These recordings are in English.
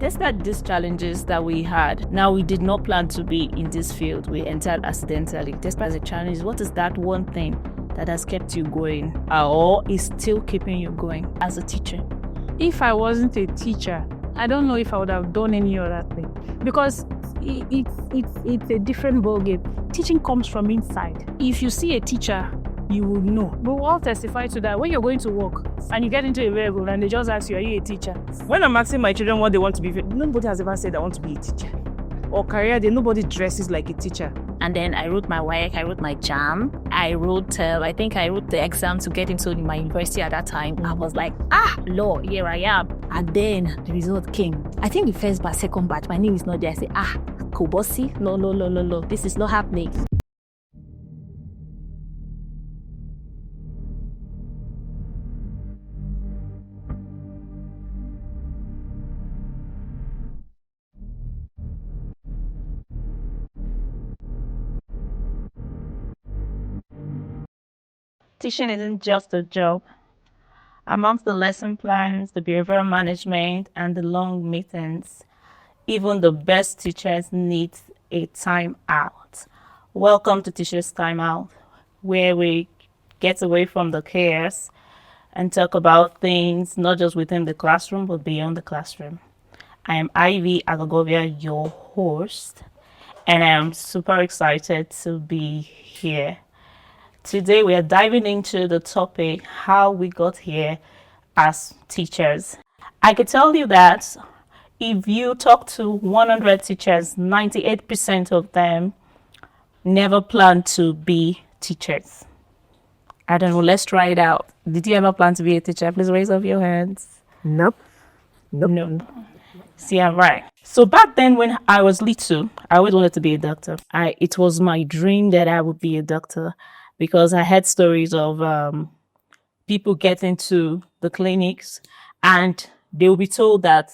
Despite these challenges that we had, now we did not plan to be in this field. We entered accidentally. Despite the challenges, what is that one thing that has kept you going or is still keeping you going as a teacher? If I wasn't a teacher, I don't know if I would have done any other thing, because it's a different ballgame. Teaching comes from inside. If you see a teacher, you will know. But we'll all testify to that. When you're going to work and you get into a vehicle and they just ask you, are you a teacher? When I'm asking my children what they want to be, nobody has ever said I want to be a teacher. Or career day, nobody dresses like a teacher. And then I wrote my WAEC, I wrote my JAM, I wrote the exam to get into my university at that time. I was like, Lord, here I am. And then the result came. I think the first batch, second batch, my name is not there. I say, Kobosi, no, this is not happening. Teaching isn't just a job. Amongst the lesson plans, the behavioral management, and the long meetings, even the best teachers need a time out. Welcome to Teachers Timeout, where we get away from the chaos and talk about things not just within the classroom, but beyond the classroom. I am Ivy Aghoghovbia, your host, and I am super excited to be here. Today, we are diving into the topic, how we got here as teachers. I can tell you that if you talk to 100 teachers, 98% of them never plan to be teachers. I don't know, let's try it out. Did you ever plan to be a teacher? Please raise up your hands. Nope. No. See, I'm right. So back then when I was little, I always wanted to be a doctor. It was my dream that I would be a doctor, because I had stories of people getting to the clinics and they will be told that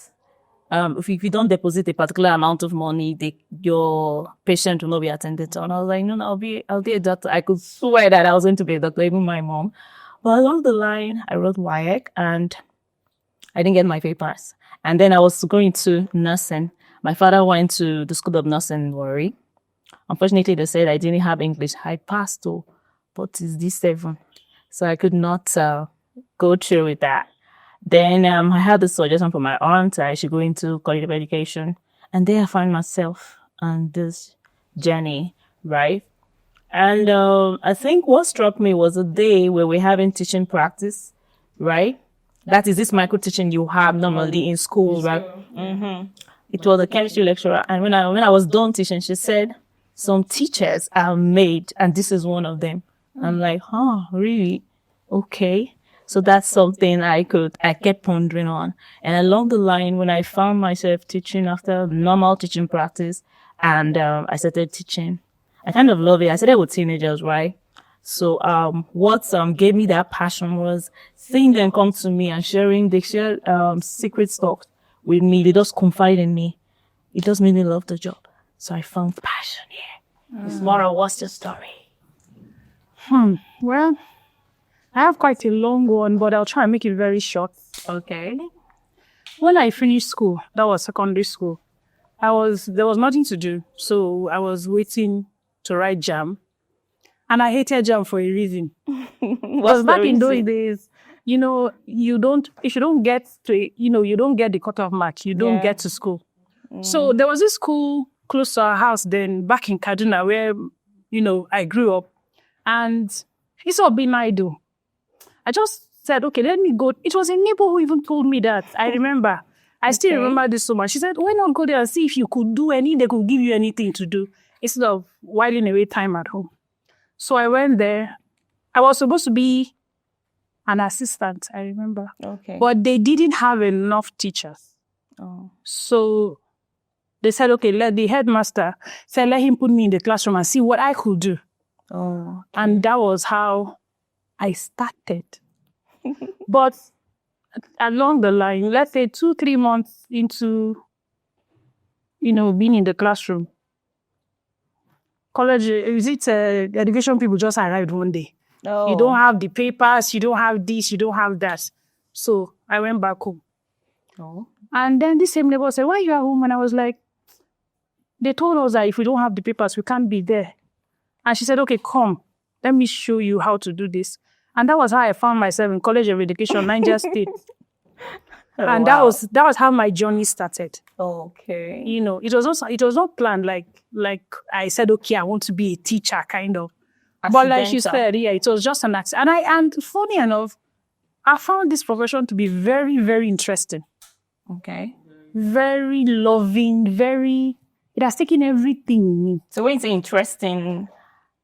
if you don't deposit a particular amount of money, your patient will not be attended to. And I was like, no, I'll be a doctor. I could swear that I was going to be a doctor, even my mom. But along the line, I wrote WAEC and I didn't get my papers. And then I was going to nursing. My father went to the School of Nursing in Morah. Unfortunately, they said I didn't have English. I passed though, but it's D7. So I could not go through with that. Then I had the suggestion from my aunt that I should go into college of education. And there I found myself on this journey, right? And I think what struck me was a day where we're having teaching practice, right? That is this micro teaching you have normally in school, right? Mm-hmm. It was a chemistry lecturer. And when I was done teaching, she said, some teachers are made, and this is one of them. I'm like, really? Okay. So that's something I kept pondering on. And along the line, when I found myself teaching after normal teaching practice, and I started teaching, I kind of love it. I started with teenagers, right? So what gave me that passion was seeing them come to me and they share secret stuff with me. They just confide in me. It does make me love the job. So I found passion here. Miss Morah, what's your story? Well, I have quite a long one, but I'll try and make it very short. Okay. When I finished school, that was secondary school, there was nothing to do. So I was waiting to write JAM. And I hated JAM for a reason. Because back in those days, you don't get the cutoff mark, you don't get to school. So there was this school close to our house then, back in Kaduna, where, I grew up. And instead of being idle, I just said, okay, let me go. It was a neighbor who even told me that. I remember. I still remember this so much. She said, why not go there and see if you could do they could give you anything to do instead of whiling away time at home. So I went there. I was supposed to be an assistant, I remember. Okay. But they didn't have enough teachers. Oh. So they said, okay, let him put me in the classroom and see what I could do. Oh. Okay. And that was how I started. But along the line, let's say 2-3 months into, being in the classroom, college, education people just arrived one day. Oh. You don't have the papers, you don't have this, you don't have that. So I went back home. Oh. And then this same neighbor said, why are you at home? And I was like, they told us that if we don't have the papers, we can't be there. And she said, okay, come, let me show you how to do this. And that was how I found myself in College of Education, Niger State. And that was how my journey started. Okay. You know, it was not planned like I said, okay, I want to be a teacher, kind of. But like you said, yeah, it was just an accident. And funny enough, I found this profession to be very, very interesting. Okay. Very loving, it has taken everything in me. So when you say interesting,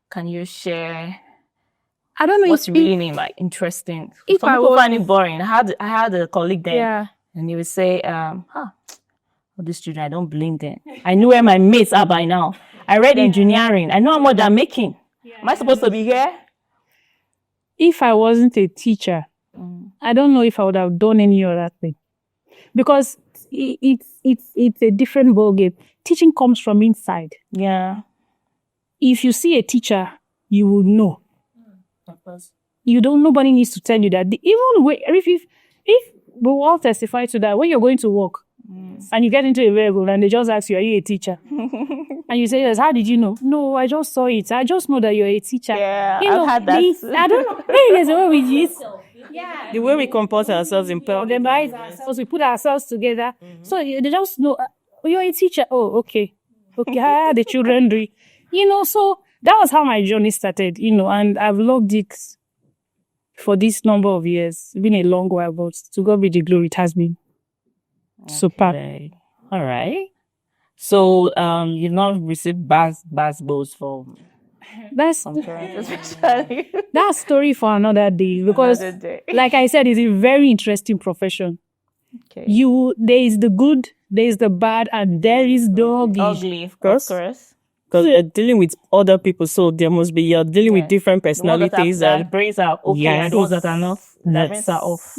can you share? I don't know what you really mean by interesting. If Some people find it boring. I had a colleague there, yeah, and he would say, all these children, I don't blame them. I know where my mates are by now. I read engineering. I know how much they're making. Am I supposed to be here? If I wasn't a teacher, I don't know if I would have done any other thing. Because it's a different ballgame. Teaching comes from inside. Yeah. If you see a teacher, you will know. Nobody needs to tell you that. If we all testify to that, when you're going to work and you get into a vehicle and they just ask you, are you a teacher? And you say, yes, how did you know? No, I just saw it. I just know that you're a teacher. Yeah, I've had that. I don't know. Maybe there's a way we just... Yeah. The way we comport ourselves in public. Organize ourselves, we put ourselves together. So they just know, you're a teacher. Oh, okay. Okay, how are the children doing? So that was how my journey started, and I've loved it for this number of years. It's been a long while, but to God be the glory, it has been super. All right. So you've not received bass balls from That's parents, especially. That's story for another day, because like I said, it's a very interesting profession. Okay. There is the good, there is the bad, and there is the ugly, of course. Because you're dealing with other people, so you're dealing with different personalities. That brings out okay, and those that are not, that are off.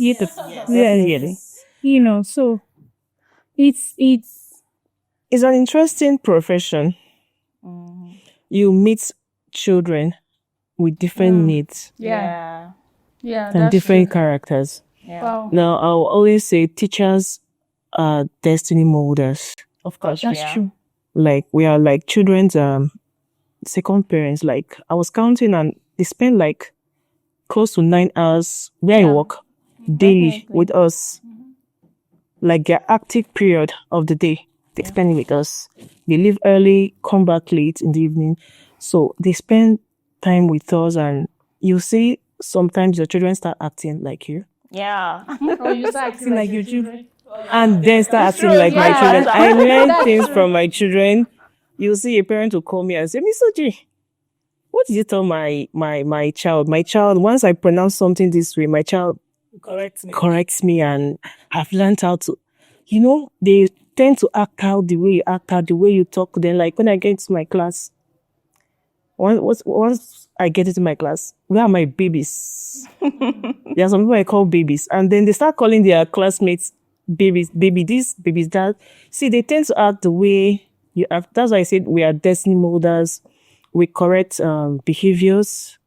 So it's an interesting profession. You meet children with different needs. Yeah, and different characters. Yeah. Wow. Now, I'll always say teachers are destiny molders. Of course, that's true. Like, we are like children's second parents. Like, I was counting, and they spend like close to 9 hours where I work daily with us. Like, their active period of the day, they spend it with us. They leave early, come back late in the evening. So they spend time with us, and you see sometimes your children start acting like you. Yeah. Or you start acting like your children. And then start acting like my children. I learn things from my children. You see a parent will call me and say, Miss Oji, what did you tell my child? My child, once I pronounce something this way, my child corrects me, and I've learned how to, they tend to act out the way you act out, the way you talk. Then, like, when I get into my class, once I get into my class, where are my babies? There are some people I call babies, and then they start calling their classmates babies, baby this, babies that. See, they tend to act the way you act. That's why I said we are destiny molders. We correct behaviors,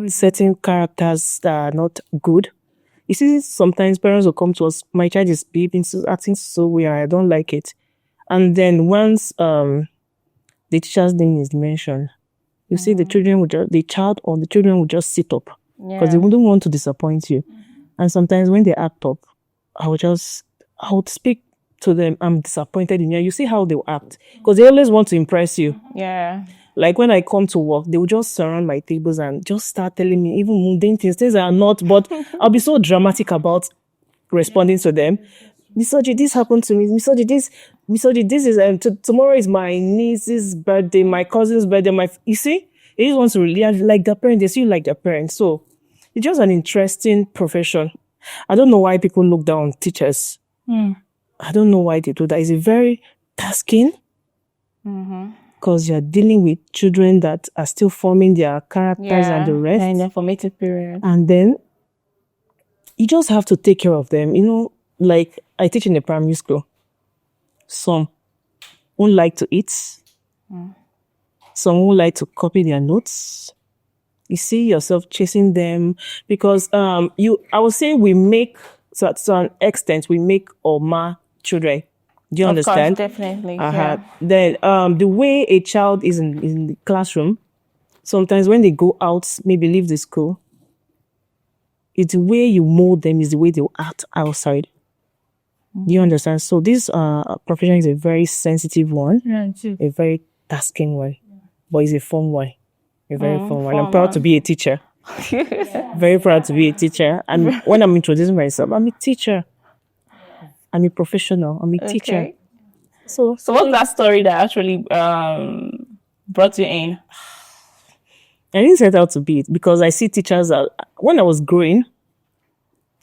certain characters that are not good. You see, sometimes parents will come to us, my child is behaving, acting so weird, I don't like it. And then once the teacher's name is mentioned, you see the children will just sit up because they wouldn't want to disappoint you. And sometimes when they act up, I would speak to them, I'm disappointed in you. You see how they will act because they always want to impress you. Yeah. Like when I come to work, they will just surround my tables and just start telling me even mundane things that are not, but I'll be so dramatic about responding to them. Misoji, this happened to me. Misoji, this is tomorrow is my niece's birthday, my cousin's birthday. You see, they just want to really like their parents. They see you like their parents. So it's just an interesting profession. I don't know why people look down on teachers. I don't know why they do that. It's a very tasking. Because you're dealing with children that are still forming their characters and the rest. In their formative period. And then you just have to take care of them. Like I teach in a primary school. Some won't like to eat. Some won't like to copy their notes. You see yourself chasing them because I would say we make, to an extent, we make or mar children. Do you Of course, understand? definitely. Uh-huh. Then the way a child is in the classroom, sometimes when they go out, maybe leave the school, it's the way you mold them is the way they'll act outside. Do you understand? So this profession is a very sensitive one, Yeah, too. a very tasking one, but it's a fun one. A very fun one. I'm fun proud one. to be a teacher. Very proud to be a teacher. And when I'm introducing myself, I'm a teacher. I'm a professional. I'm a teacher. Okay. So So what's that story that actually brought you in? I didn't set out to be it because I see teachers when I was growing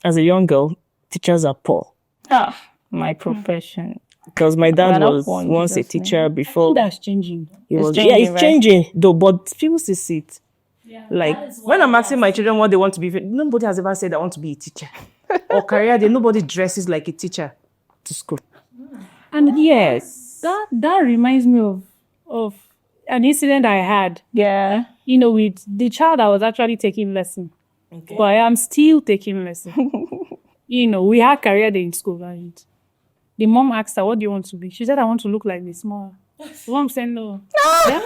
as a young girl, teachers are poor. Ah, my profession. Because my dad We're not was poor in once a Jesus' teacher before. That's changing. He It's was, changing, it's right? changing though, but people still see it. Like when I'm asking my children what they want to be, nobody has ever said I want to be a teacher. Or career day, nobody dresses like a teacher to school. And yes, that reminds me of an incident I had. Yeah. With the child I was actually taking lesson, but I am still taking lesson. We had career day in school, and the mom asked her, "What do you want to be?" She said, "I want to look like this." Morah. The mom said, "No." Yeah?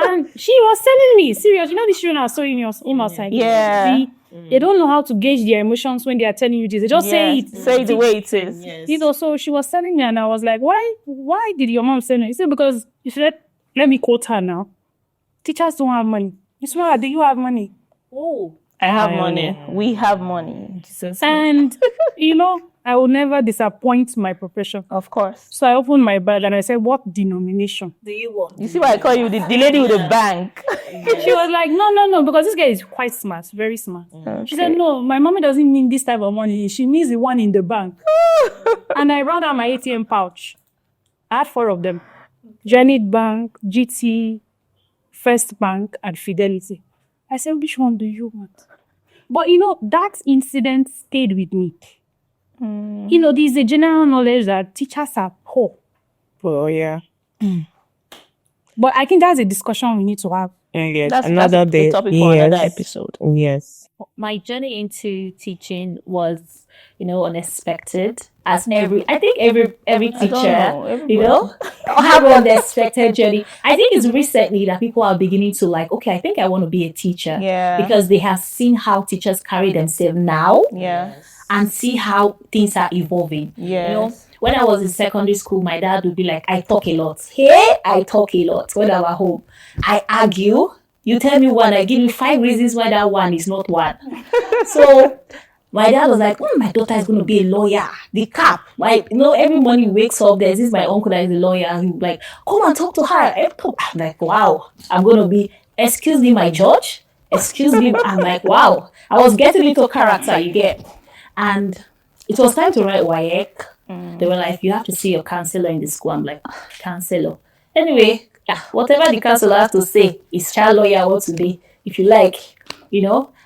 And she was telling me, serious, these children are so innocent. Yeah. They don't know how to gauge their emotions when they are telling you this. They just say it. Say it the way it is. So she was telling me, and I was like, why did your mom say no? She said, because she said, let me quote her now. Teachers don't have money. Miss Morah, do you have money? Oh. I have money. We have money. Jesus. And, I will never disappoint my profession. Of course. So I opened my bag and I said, what denomination do you want? You see why I call you the lady with the bank? She was like, no, because this guy is quite smart, very smart. She said, no, my mommy doesn't mean this type of money. She means the one in the bank. And I brought out my ATM pouch. I had 4 of them. Zenith Bank, GT, First Bank, and Fidelity. I said, which one do you want? But, that incident stayed with me. There's a general knowledge that teachers are poor. Oh, yeah. But I think that's a discussion we need to have. Yes. That's another day. a topic for another episode. Yes. My journey into teaching was, unexpected. As every teacher, have an unexpected journey. I think it's recently that people are beginning to okay, I think I want to be a teacher. Yeah. Because they have seen how teachers carry themselves now. Yeah. And see how things are evolving. Yes. When I was in secondary school, my dad would be like, I talk a lot. Hey, I talk a lot. When I'm at home, I argue. You tell me one, I give you 5 reasons why that one is not one. So my dad was like, my daughter is going to be a lawyer. The cap. Every morning he wakes up, there's this my uncle that is a lawyer. And he's like, come and talk to her. I'm like, wow, I'm going to be, excuse me, my judge. Excuse me. I'm like, wow. I was getting into character, you get. And it was time to write WAEC. They were like, you have to see your counselor in the school. I'm like, counselor. Anyway, whatever the counselor has to say is child lawyer what to be, if you like,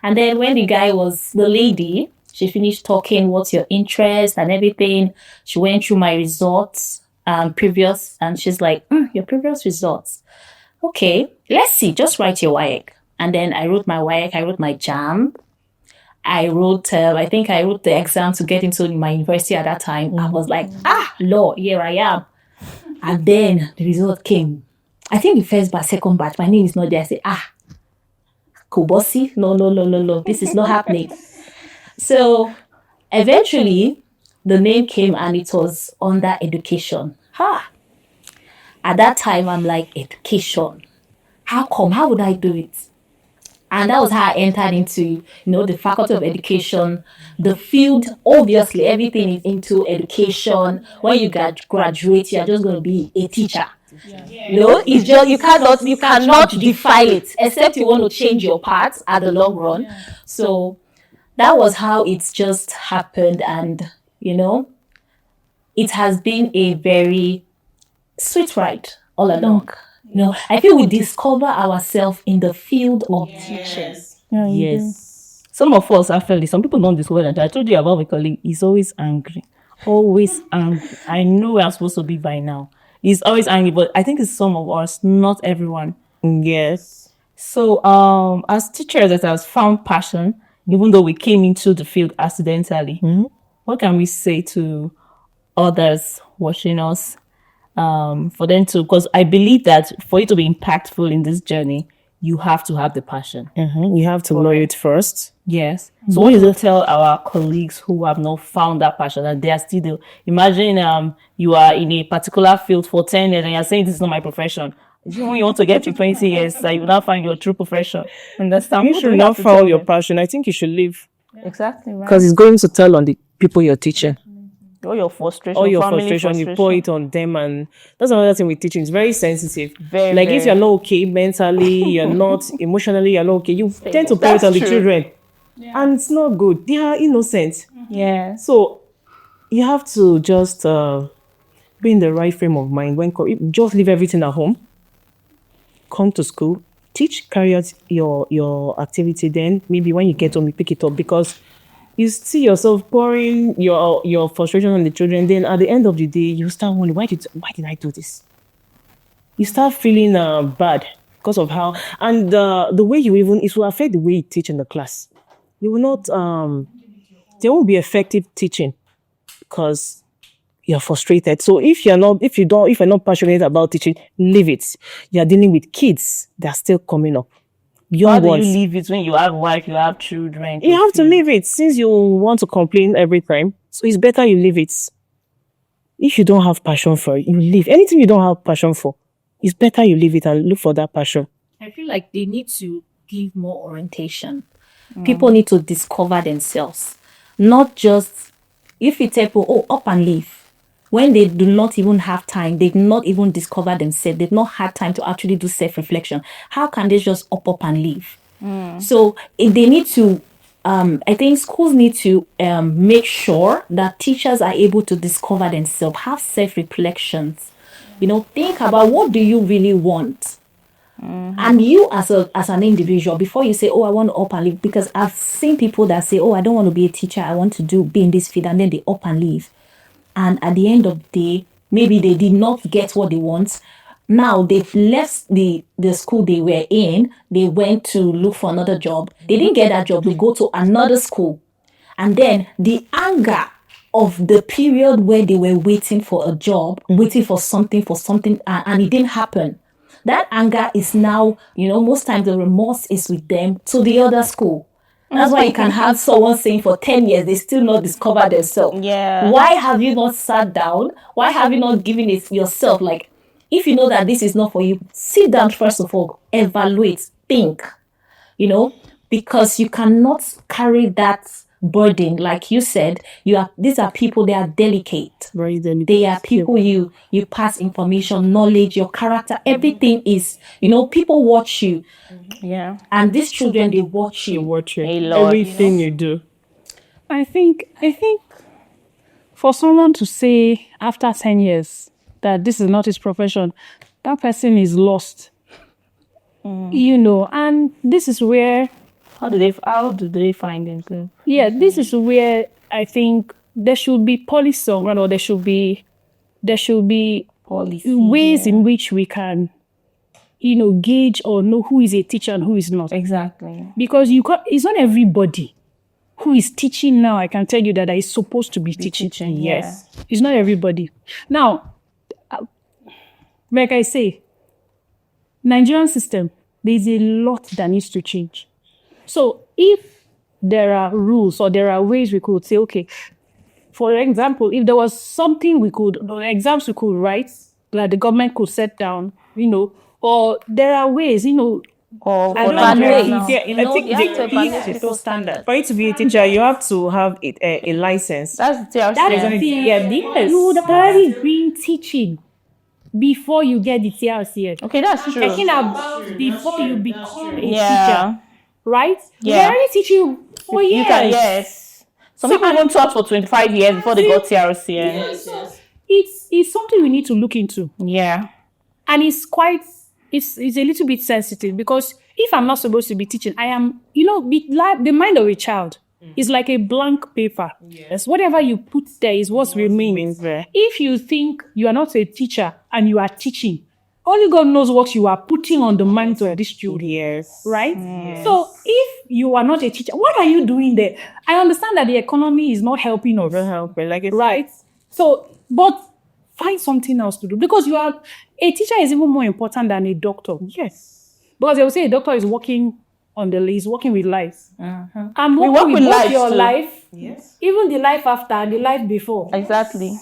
And then when the lady, she finished talking, what's your interest and everything. She went through my results, previous, and she's like, your previous results. Okay, let's see, just write your WAEC. And then I wrote my WAEC, I wrote my JAM. I wrote the exam to get into my university at that time. I was like, Lord, here I am. And then the result came. I think the first batch, second batch, my name is not there. I said, Kobosi? No. This is not happening. So eventually, the name came and it was under education. At that time, I'm like, education. How come? How would I do it? And that was how I entered into, the Faculty of Education, the field. Obviously, everything is into education. When you graduate, you're just going to be a teacher. It's just you cannot defile it, except you want to change your path at the long run. So that was how it's just happened, and it has been a very sweet ride all along. I feel we discover ourselves in the field of teachers. Yes. Some of us actually, some people don't discover that. I told you about my colleague. He's always angry. Always angry. I know we are supposed to be by now. He's always angry, but I think it's some of us, not everyone. Yes. So, as teachers that has found passion, even though we came into the field accidentally, what can we say to others watching us, for them to, because I believe that for you to be impactful in this journey, you have to have the passion. You have to know it first. Yes. So what do you tell our colleagues who have not found that passion and they are still there? Imagine you are in a particular field for 10 years and you're saying this is not my profession. When you want to get to 20 years, you will not find your true profession. Understand? You should not follow your passion. I think you should leave. Exactly right. Because it's going to tell on the people you're teaching. All your frustration, All your frustration, you pour it on them, and that's another thing with teaching. It's very sensitive. Like if you're not okay mentally, you're not emotionally, you're not okay, you tend to pour it on the children. And it's not good. They are innocent. Yeah. So you have to just be in the right frame of mind. Just leave everything at home, come to school, teach, carry out your activity. Then maybe when you get home, you pick it up, because you see yourself pouring your frustration on the children. Then at the end of the day, you start wondering, why did I do this? You start feeling bad because of how, and the way it will affect the way you teach in the class. You will not there won't be effective teaching because you're frustrated. So if you're not passionate about teaching, leave it. You're dealing with kids that are still coming up. How do you leave it when you have wife, you have children? You have to leave it, since you want to complain every time. So it's better you leave it. If you don't have passion for it, you leave. Anything you don't have passion for, it's better you leave it and look for that passion. I feel like they need to give more orientation. People need to discover themselves. Not just, if you tell people, up and leave. When they do not even have time, they do not even discover themselves, they've not had time to actually do self-reflection. How can they just up and leave? So if they need to, I think schools need to make sure that teachers are able to discover themselves, have self-reflections. Think about, what do you really want? And you as an individual, before you say, I want to up and leave, because I've seen people that say, I don't want to be a teacher, I want to be in this field, and then they up and leave. And at the end of the day, maybe they did not get what they want. Now they've left the school they were in. They went to look for another job. They didn't get that job. They go to another school. And then the anger of the period where they were waiting for a job, waiting for something, and it didn't happen. That anger is now, most times the remorse is with them to the other school. That's why you can have someone saying for 10 years, they still not discover themselves. Yeah. Why have you not sat down? Why have you not given it yourself? Like, if you know that this is not for you, sit down first of all, evaluate, think, because you cannot carry that burden. Like you said, these are people, they are delicate. Very delicate. They are people you pass information, knowledge, your character, everything is, people watch you. Yeah. And these children, they watch you. A lot. Everything you do. I think for someone to say after 10 years that this is not his profession, that person is lost. And this is where, How do they find themselves? yeah, this is where I think there should be policy, or there should be Policy, ways in which we can, gauge or know who is a teacher and who is not. Exactly. Because it's not everybody who is teaching now. I can tell you that is supposed to be teaching. Yes. It's not everybody. Now, like I say, Nigerian system, there's a lot that needs to change. So if there are rules or there are ways we could say, okay, for example, if there was something exams we could write, that the government could set down, or there are ways, Or I don't Nigeria know. now. Yeah, I think you have to evaluate the people's standards. for you to be a teacher, you have to have a license. That's the TRC. that is you would have already been teaching before you get the TRCF. Okay, that's true. Talking about before you become a Yeah. teacher, right? Yeah. They're already teaching for years. You can, yes. Some people even taught for 25 years before they got TRC. It's something we need to look into. Yeah. And it's a little bit sensitive, because if I'm not supposed to be teaching, I am, the mind of a child is like a blank paper. Yes. Whatever you put there is what remains. there. If you think you are not a teacher and you are teaching, only God knows what you are putting on the minds of these children. Yes. Right? So if you are not a teacher, what are you doing there? I understand that the economy is not helping us. Help, like it's Right? So, but find something else to do because a teacher is even more important than a doctor. Yes. Because they will say a doctor is working is working with life. I'm We working work with with both life your too. life, Yes. even the life after and the life before. Exactly.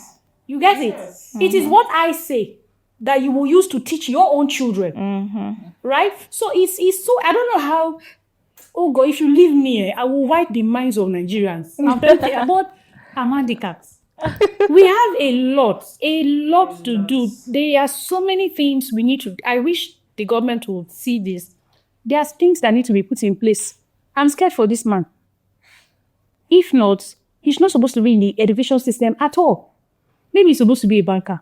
You get it? It is what I say that you will use to teach your own children. Right? So it's so I don't know how. Oh God, if you leave me, I will wipe the minds of Nigerians. I'm telling you, but I'm handicapped. We have a lot to do. There are so many things we need to. I wish the government would see this. There are things that need to be put in place. I'm scared for this man. If not, he's not supposed to be in the education system at all. Maybe he's supposed to be a banker.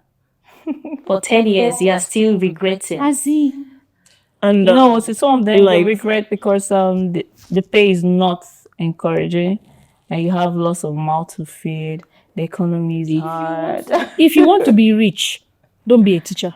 For 10 years, you are still regretting. I see. And You know, so some of them like- they regret because the pay is not encouraging, and you have lots of mouth to feed. The economy is hard. If you want to be rich, don't be a teacher.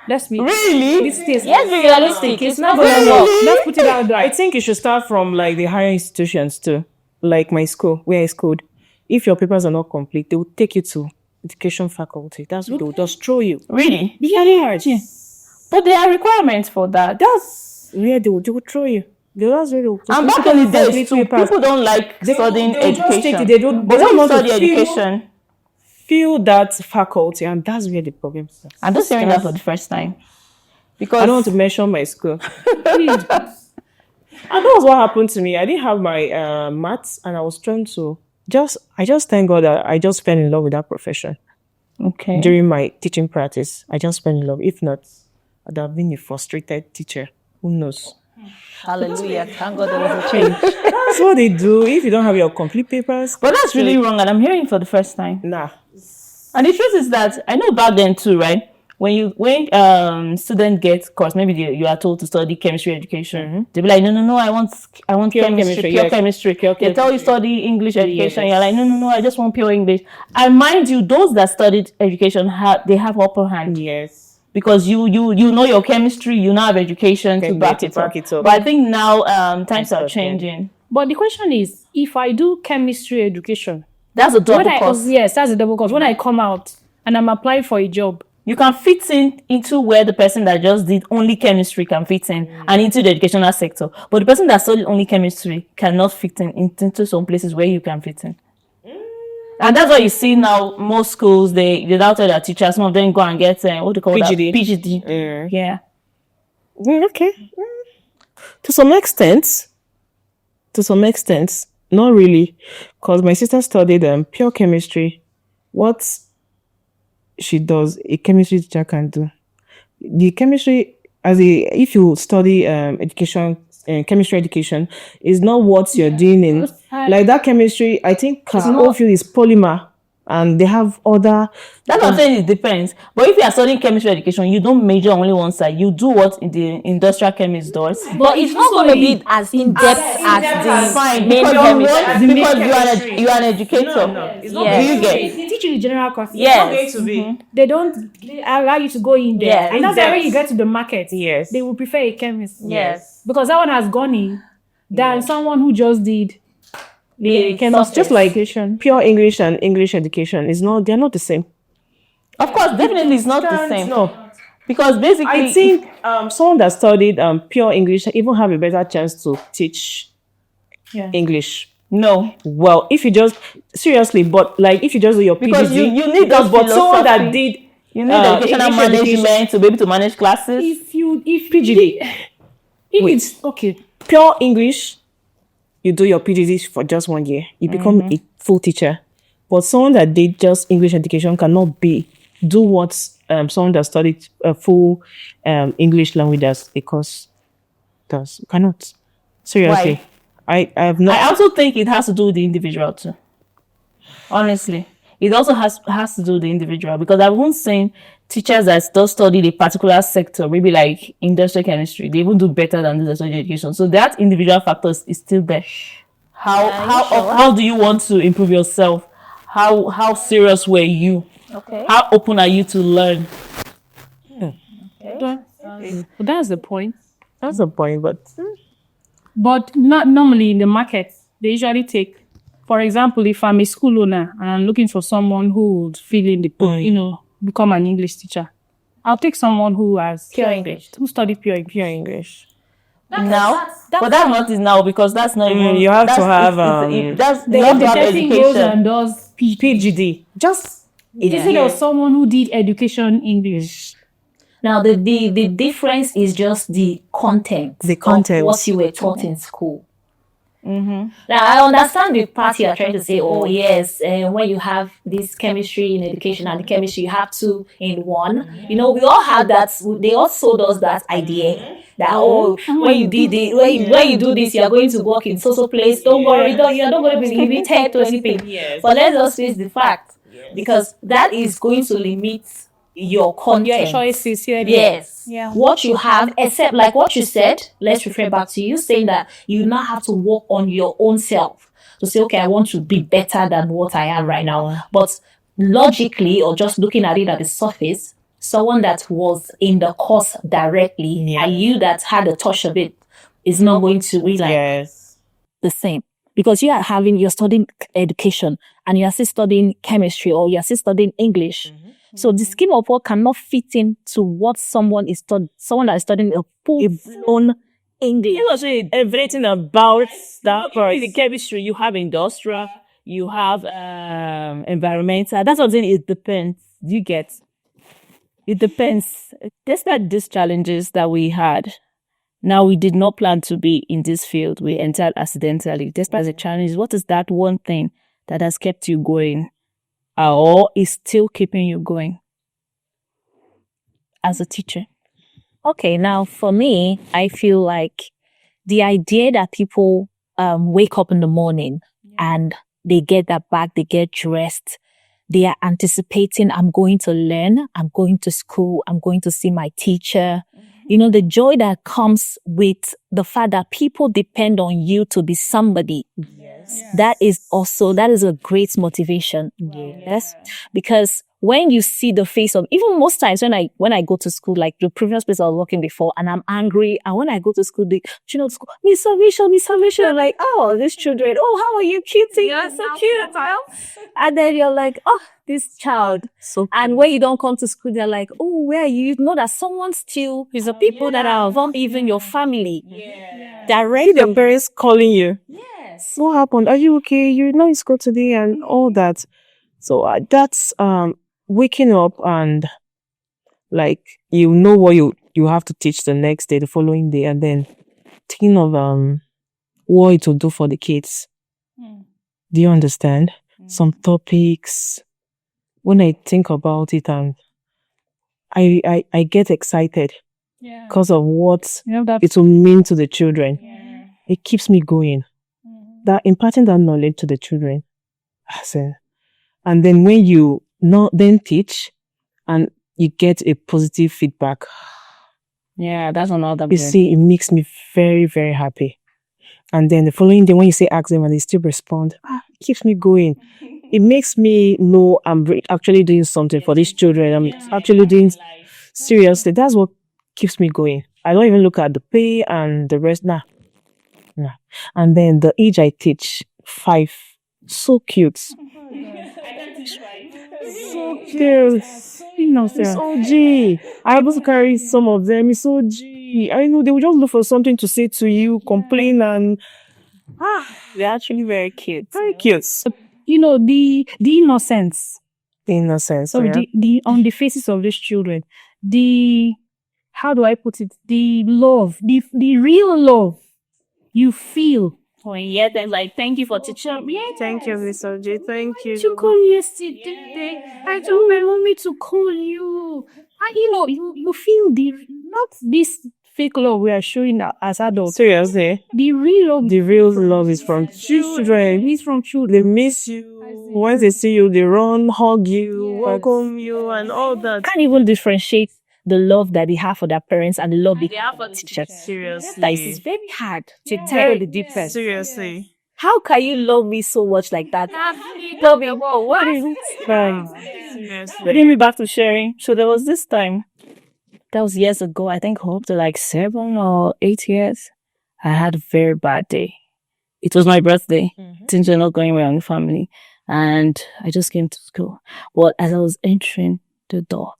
Let's be Really? This is Let's be realistic. It's not going to Really? work. Let's put it out there. I think you should start from like the higher institutions too, like my school where I schooled. If your papers are not complete, they will take you to education faculty. That's what they will just throw you. Really? Yes. But there are requirements for that. That's where they will throw you. That's where they will. And back in the days, too, people don't like studying they will just take education. it. They don't. But They when don't you want to study feel- education, feel that faculty, and that's where the problem starts. I'm just hearing that for the first time. Because I don't want to mention my school. And that was what happened to me. I didn't have my maths, and I was trying to I just thank God that I just fell in love with that profession Okay. during my teaching practice. I just fell in love. If not, I'd have been a frustrated teacher. Who knows? Hallelujah. Thank God there was a change. That's what they do. If you don't have your complete papers, But that's really wrong, and I'm hearing it for the first time. nah. And the truth is that I know back then too, right? When students get course, maybe you are told to study chemistry education, they'll be like, no, I want Pure chemistry, chemistry, pure yes. chemistry. Pure They tell you chemistry. study English education. Yes. You're like, no, I just want pure English. And mind you, those that studied education they have upper hand Yes. because you know your chemistry, you now have education to back it up. But I think now times are changing. But the question is, if I do chemistry education, That's a double when course. yes, that's a double course. When I come out and I'm applying for a job, You can fit into where the person that just did only chemistry can fit in and into the educational sector. But the person that studied only chemistry cannot fit into some places where you can fit in. And that's what you see now. Most schools, they now tell their teachers, some of them go and get, what do you call PGD. that? PGD. Yeah. Okay. To some extent, not really, because my sister studied pure chemistry. What she does, a chemistry teacher can do. The chemistry, if you study chemistry education, is not what you're doing in. Like that chemistry, I think whole field is polymer, and they have other. That's what I'm saying, it depends. But if you are studying chemistry education, you don't major only one side. You do what the industrial chemist does. But it's not going to be as in-depth as the Fine, main because chemistry. you are an educator. It's Do you get it? they teach you the general courses. Yes. to be. They don't allow you to go in there. Yes. And that's why when you get to the market, Yes. they will prefer a chemist. Yes. Because that one has gone in than someone who just did the chemistry. Just like pure English and English education they're not the same. Of course, definitely it's not the same. No. Because basically, I think someone that studied pure English even have a better chance to teach English. no. Well, if you just seriously, but like if you just do your Because PhD, you need those but someone that philosophy. did You need educational English education, management to be able to manage classes. if PGD. if Wait. it's okay. pure English, you do your PhD for just 1 year, you become a full teacher. But someone that did just English education cannot do what someone that studied full English language does, because cannot. Seriously. I have not. I also think it has to do with the individual too. Honestly, it also has to do with the individual, because I won't say teachers that still study a particular sector, maybe like industrial chemistry, they even do better than those that study education. So that individual factors is still there. How do you want to improve yourself? How serious were you? Okay. How open are you to learn? Well, that's the point. That's the point, but But not normally in the market, they usually take For example, if I'm a school owner and I'm looking for someone who would fill in the become an English teacher, I'll take someone who has Pure English. who studied pure English. Pure English. Now, but that's not it now because that's not even. You have to that's, have, that's The, you have the to have person goes education. and does PhD. PGD. Just Instead of someone who did education English. Now, the difference is just the content. The content. Of what you were taught in school. Now, I understand the part you are trying to say, oh, yes, when you have this chemistry in education and the chemistry, you have two in one. You know, we all had that. They all sold us that idea that, oh, when you did it, when you do this, you are going to work in social place. Don't worry, you're not going to be limited to anything. But let's just face the fact, because that is going to limit your content. Your choices here. Yes. Yeah. What you have, except like what you said, let's refer back to you saying that you now have to work on your own self to say, okay, I want to be better than what I am right now. But logically, or just looking at it at the surface, someone that was in the course directly and you that had a touch of it is not going to be like the same. Because you're studying education and you're still studying chemistry or you're still studying English. So the scheme of work cannot fit into what someone that is studying a full-blown English. You know, so everything about that part. The chemistry, you have industrial, you have environmental. That's what I'm saying. It depends. You get. It depends. Despite these challenges that we had, now we did not plan to be in this field. We entered accidentally. Despite the challenges, what is that one thing that has kept you going? Or is still keeping you going as a teacher? Okay, now for me, I feel like the idea that people wake up in the morning and they get their bag, they get dressed, they are anticipating, I'm going to learn, I'm going to school, I'm going to see my teacher. You know, the joy that comes with the fact that people depend on you to be somebody. That is a great motivation. Yes. Because when you see the face of, even most times when I go to school, like the previous place I was working before, and I'm angry, and when I go to school, school, Miss Salvation, I'm like, oh, these children, oh, how are you, cutie? You're so cute. And then you're like, oh, this child. So, and when you don't come to school, they're like, oh, where are you? You know that someone still is the people that are not even your family. Direct your parents calling you. Yes. What happened? Are you okay? You're not in school today and all that. So that's waking up and like you know what you have to teach the next day, the following day, and then thinking of what it will do for the kids. Do you understand? Some topics. When I think about it, and I get excited because of what it will mean to the children. It keeps me going. That imparting that knowledge to the children. And then when you then teach and you get a positive feedback. Yeah, that's another. You see, it makes me very, very happy. And then the following day, when you say ask them and they still respond, it keeps me going. It makes me know I'm actually doing something for these children. I'm actually doing seriously. That's what keeps me going. I don't even look at the pay and the rest. Nah. And then the age I teach, 5, so cute. So cute. It's OG. I able to carry some of them. It's OG. I know they will just look for something to say to you, complain, and they're actually very cute. Very cute. You know, the innocence. The innocence. So the on the faces of these children, how do I put it? The love, the real love you feel. Yeah, then like, thank you for teaching me. Thank you, Miss OJ. Thank you. To call yesterday. I told my mommy to call you. And you know, you feel not this fake love we are showing as adults. Seriously. The real love is from children. It's from children. They miss you. Once they see you, they run, hug you, welcome you, and all that. Can't even differentiate the love that they have for their parents and the love they have for teachers. Seriously. That is very hard to tell the difference. Seriously. How can you love me so much like that? Tell me, what is it? Seriously. Bring me back to sharing. So there was this time, that was years ago, I think up to like 7 or 8 years, I had a very bad day. it was my birthday. Things were not going well in the family. And I just came to school. But as I was entering the door,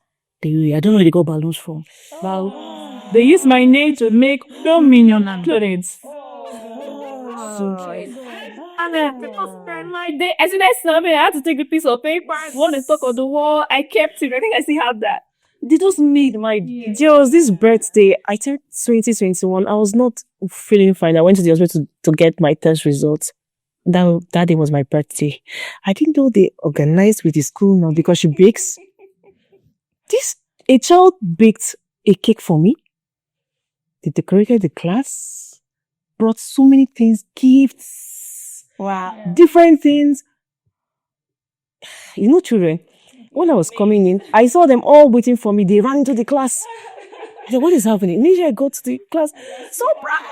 I don't know where they got balloons from. They used my name to make 1 million planets. And then people spent my day. As soon as I saw me, I had to take a piece of paper, want to stuck on the wall. I kept it. I think I still have that. They just made my there was this birthday. I turned 2021. I was not feeling fine. I went to the hospital to get my test results. That day was my birthday. I didn't know they organized with the school now because she bakes. A child baked a cake for me. They decorated the class, brought so many things, gifts, different things. You know, children, when I was coming in, I saw them all waiting for me. They ran into the class. I said, what is happening? Immediately I got to the class. So proud.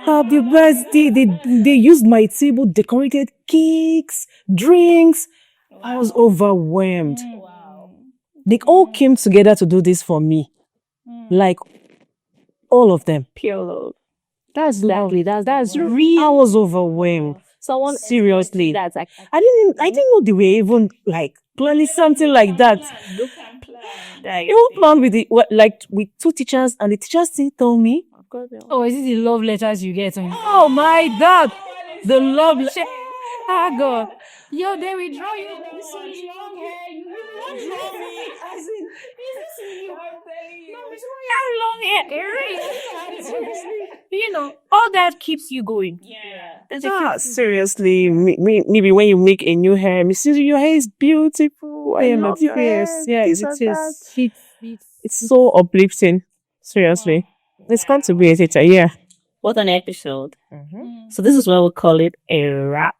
Happy birthday. They used my table, decorated cakes, drinks. I was overwhelmed. They all came together to do this for me. Like, all of them. Pure love. That's lovely. That's real. I was overwhelmed. Someone Seriously. That's like I didn't know they were even like planning something like that. Even planned with 2 teachers, and the teachers still told me. Oh, is it the love letters you get? Oh my God, the love letters. Ah God, yo, they will draw you. This one is long hair. You will draw me. As in, you know, all that keeps you going. Seriously, maybe when you make a new hair, Mrs. Your hair is beautiful. I am love your hair. Yeah, it This is. and It's so uplifting. Seriously, it's going to be a teacher. Yeah. what an episode. So this is what we call it a wrap.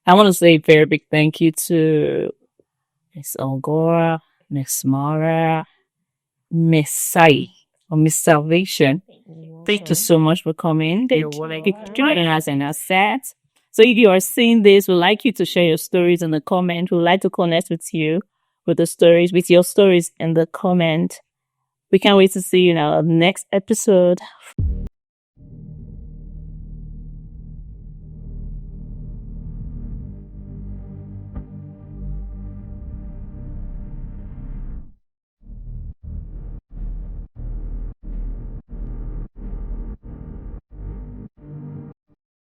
I want to say a very big thank you to Miss Ogora, Miss Morah, Miss Sai, or Miss Salvation. Thank you so much for coming. Thank you for joining us in our set. So if you are seeing this, we'd like you to share your stories in the comment. We'd like to connect with you with your stories in the comment. We can't wait to see you in our next episode.